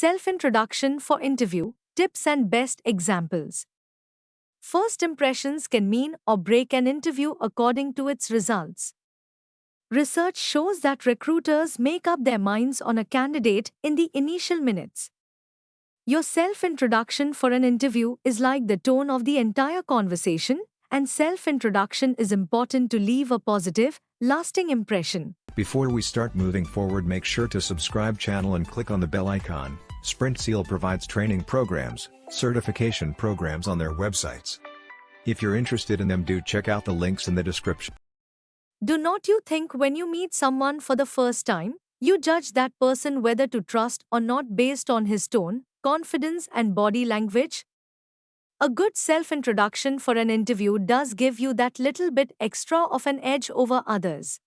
Self-introduction for interview, tips and best examples. First impressions can mean or break an interview according to its results. Research shows that recruiters make up their minds on a candidate in the initial minutes. Your self-introduction for an interview is like the tone of the entire conversation, and self-introduction is important to leave a positive, lasting impression. Before we start moving forward, make sure to subscribe channel and click on the bell icon. Sprint Seal provides training programs, certification programs on their websites. If you're interested in them, do check out the links in the description. Do not you think when you meet someone for the first time, you judge that person whether to trust or not based on his tone, confidence and body language? A good self-introduction for an interview does give you that little bit extra of an edge over others.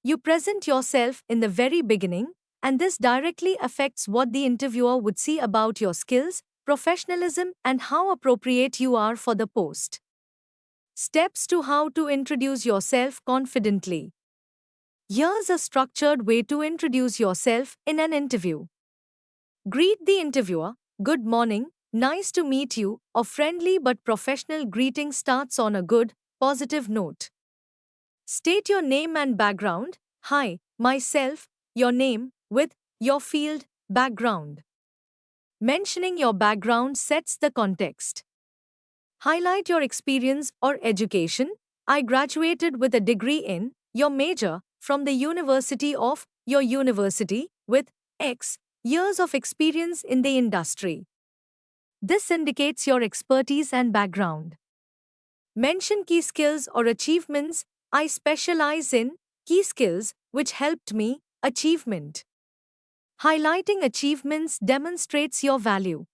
You present yourself in the very beginning, and this directly affects what the interviewer would see about your skills, professionalism, and how appropriate you are for the post. Steps to how to introduce yourself confidently. Here's a structured way to introduce yourself in an interview. Greet the interviewer. Good morning, nice to meet you. A friendly but professional greeting starts on a good, positive note. State your name and background. Hi, myself, your name, with your field, background. Mentioning your background sets the context. Highlight your experience or education. I graduated with a degree in your major from the University of your university with X years of experience in the industry. This indicates your expertise and background. Mention key skills or achievements. I specialize in key skills which helped me achievement. Highlighting achievements demonstrates your value.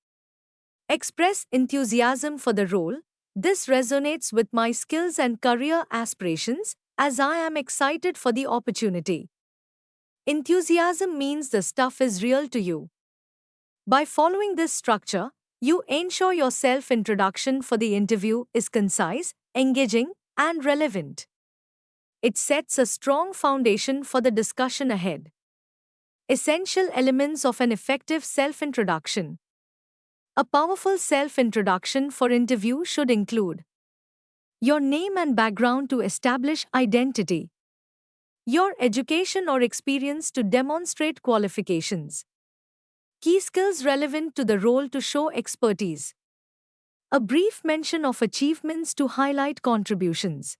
Express enthusiasm for the role. This resonates with my skills and career aspirations, as I am excited for the opportunity. Enthusiasm means the stuff is real to you. By following this structure, you ensure your self-introduction for the interview is concise, engaging, and relevant. It sets a strong foundation for the discussion ahead. Essential elements of an effective self-introduction. A powerful self-introduction for interview should include your name and background to establish identity, your education or experience to demonstrate qualifications, key skills relevant to the role to show expertise, a brief mention of achievements to highlight contributions,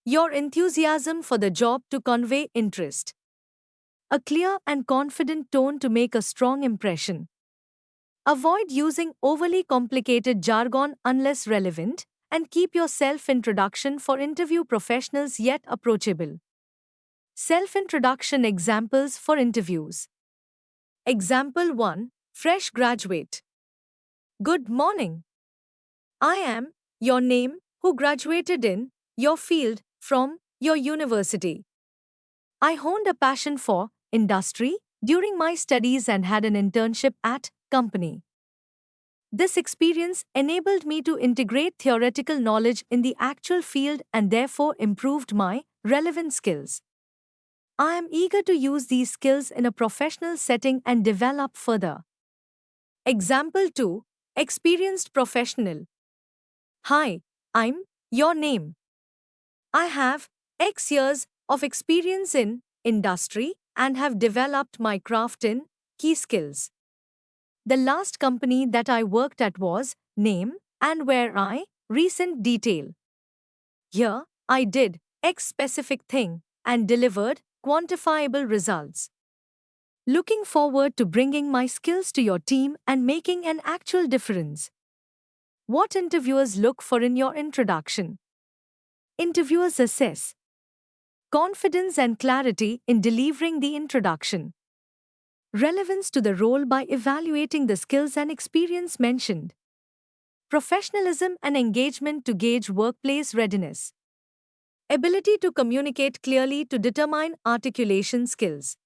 your enthusiasm for the job to convey interest, a clear and confident tone to make a strong impression. Avoid using overly complicated jargon unless relevant, and keep your self-introduction for interview professionals yet approachable. Self-introduction examples for interviews. Example 1. Fresh graduate. Good morning. I am your name, who graduated in your field from your university. I honed a passion for industry during my studies and had an internship at company. This experience enabled me to integrate theoretical knowledge in the actual field and therefore improved my relevant skills. I am eager to use these skills in a professional setting and develop further. Example 2. Experienced professional. Hi, I'm your name. I have X years of experience in industry and have developed my craft in key skills. The last company that I worked at was name and where I recent detail. Here, I did X specific thing and delivered quantifiable results. Looking forward to bringing my skills to your team and making an actual difference. What interviewers look for in your introduction? Interviewers assess confidence and clarity in delivering the introduction. Relevance to the role by evaluating the skills and experience mentioned. Professionalism and engagement to gauge workplace readiness. Ability to communicate clearly to determine articulation skills.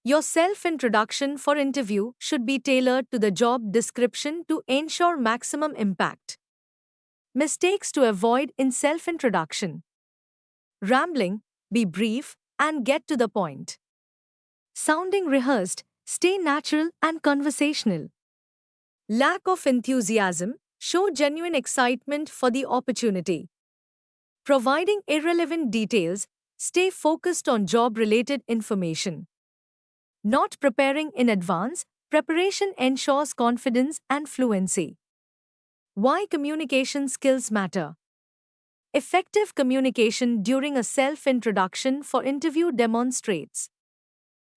Your self-introduction for interview should be tailored to the job description to ensure maximum impact. Mistakes to avoid in self-introduction. Rambling, be brief, and get to the point. Sounding rehearsed, Stay natural and conversational. Lack of enthusiasm. Show genuine excitement for the opportunity. Providing irrelevant details. Stay focused on job-related information. Not preparing in advance. Preparation ensures confidence and fluency. Why communication skills matter. Effective communication during a self-introduction for interview demonstrates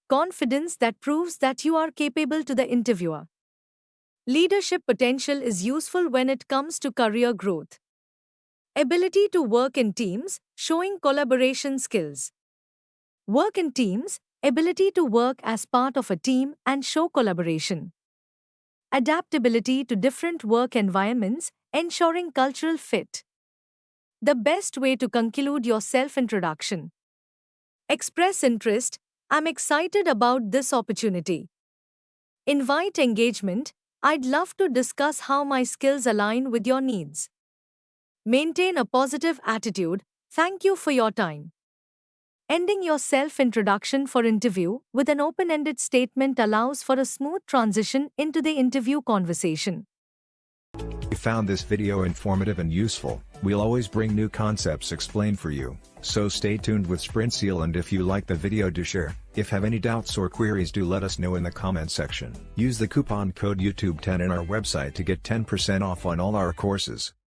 confidence that proves that you are capable to the interviewer. Leadership potential is useful when it comes to career growth. Ability to work in teams, showing collaboration skills. Work in teams, ability to work as part of a team and show collaboration. Adaptability to different work environments, ensuring cultural fit. The best way to conclude your self-introduction. Express interest. I'm excited about this opportunity. Invite engagement. I'd love to discuss how my skills align with your needs. Maintain a positive attitude. Thank you for your time. Ending your self-introduction for interview with an open-ended statement allows for a smooth transition into the interview conversation. If you found this video informative and useful, we'll always bring new concepts explained for you, so stay tuned with SprintSeal, and if you like the video, do share. If have any doubts or queries, do let us know in the comment section. Use the coupon code YouTube10 in our website to get 10% off on all our courses.